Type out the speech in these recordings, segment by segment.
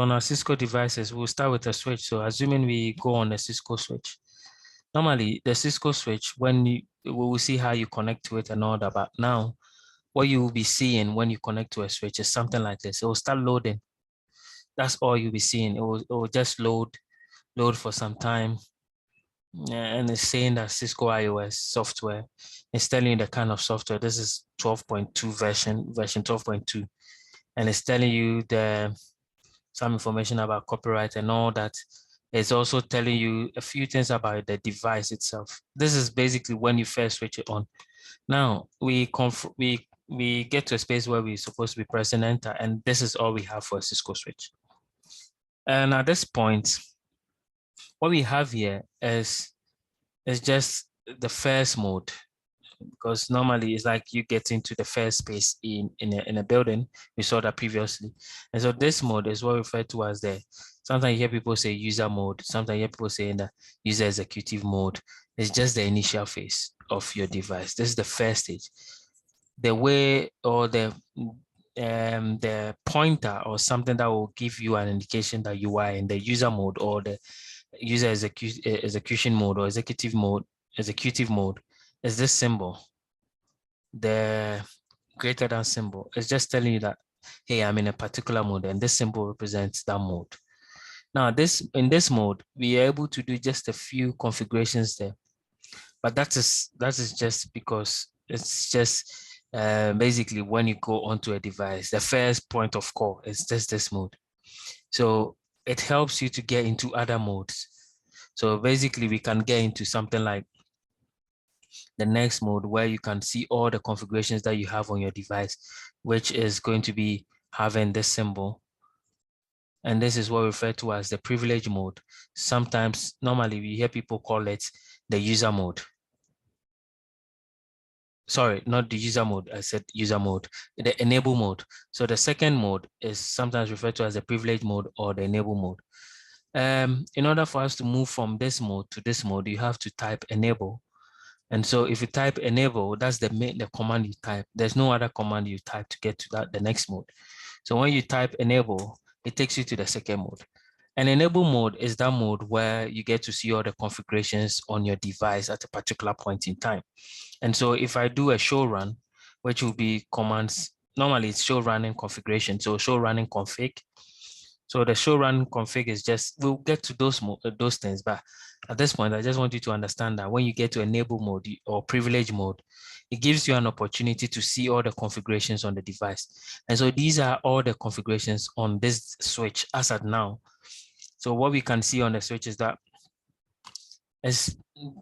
on our Cisco devices, we'll start with a switch. So assuming we go on a Cisco switch, normally the Cisco switch, we will see how you connect to it and all that. But now what you will be seeing when you connect to a switch is something like this. It will start loading. That's all you'll be seeing. It will just load for some time. And it's saying that Cisco iOS software. It's telling you the kind of software. This is 12.2 version 12.2. And it's telling you some information about copyright and all that. It's also telling you a few things about the device itself. This is basically when you first switch it on. Now we get to a space where we're supposed to be pressing enter, and this is all we have for a Cisco switch. And at this point, what we have here is just the first mode, because normally it's like you get into the first space in a building. We saw that previously. And so this mode is what we refer to as sometimes you hear people say user mode, sometimes you hear people saying that user executive mode. It's just the initial phase of your device. This is the first stage. The way or the pointer or something that will give you an indication that you are in the user mode or the user execution mode or executive mode is this symbol, the greater than symbol. It's just telling you that, hey, I'm in a particular mode, and this symbol represents that mode. Now, in this mode, we are able to do just a few configurations there, but that is just because it's just basically when you go onto a device, the first point of call is just this mode. So it helps you to get into other modes. So basically, we can get into something like the next mode where you can see all the configurations that you have on your device, which is going to be having this symbol. And this is what we refer to as the privilege mode. Sometimes, normally we hear people call it the user mode. Sorry, not the user mode. I said user mode, the enable mode. So the second mode is sometimes referred to as the privilege mode or the enable mode. In order for us to move from this mode to this mode, you have to type enable. And so if you type enable, that's the command you type. There's no other command you type to get to the next mode. So when you type enable, it takes you to the second mode. And enable mode is that mode where you get to see all the configurations on your device at a particular point in time. And so if I do a show run, which will be commands, normally it's show running configuration. So show running config. So the show run config is just, we'll get to those things, but at this point, I just want you to understand that when you get to enable mode or privilege mode, it gives you an opportunity to see all the configurations on the device. And so these are all the configurations on this switch as at now. So what we can see on the switch is that it's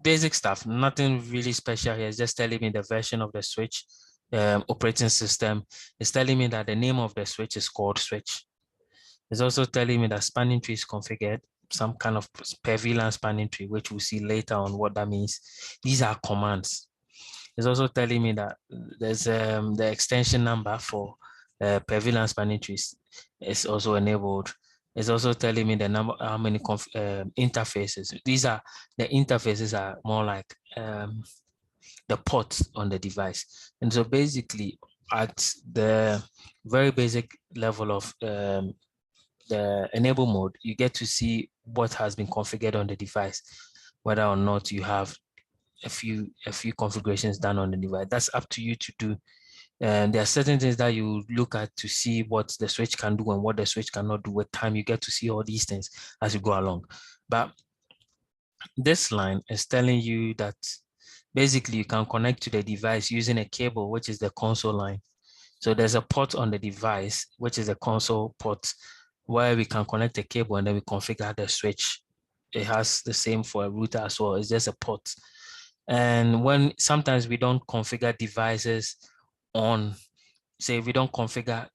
basic stuff, nothing really special here. It's just telling me the version of the switch, operating system. It's telling me that the name of the switch is called switch. It's also telling me that spanning tree is configured, some kind of per VLAN spanning tree, which we'll see later on what that means. These are commands. It's also telling me that there's the extension number for per VLAN spanning trees is also enabled. It's also telling me the number, how many interfaces. These are the interfaces are more like the ports on the device. And so basically at the very basic level of the enable mode, you get to see what has been configured on the device, whether or not you have a few configurations done on the device. That's up to you to do. And there are certain things that you look at to see what the switch can do and what the switch cannot do. With time, you get to see all these things as you go along. But this line is telling you that basically you can connect to the device using a cable, which is the console line. So there's a port on the device, which is a console port, where we can connect a cable and then we configure the switch. It has the same for a router as well. It's just a port. And when sometimes we don't configure devices on, say we don't configure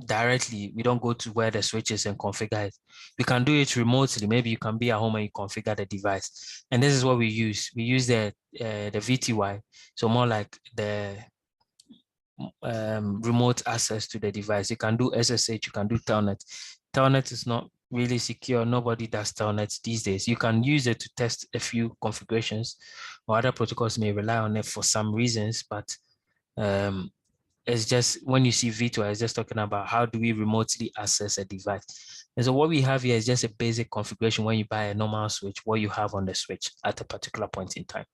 directly, we don't go to where the switch is and configure it. We can do it remotely. Maybe you can be at home and you configure the device. And this is what we use. We use the VTY. So more like the remote access to the device. You can do SSH, you can do Telnet. Telnet is not really secure. Nobody does Telnet these days. You can use it to test a few configurations, or other protocols may rely on it for some reasons, but is just, when you see virtual, it's just talking about how do we remotely access a device. And so what we have here is just a basic configuration when you buy a normal switch, what you have on the switch at a particular point in time.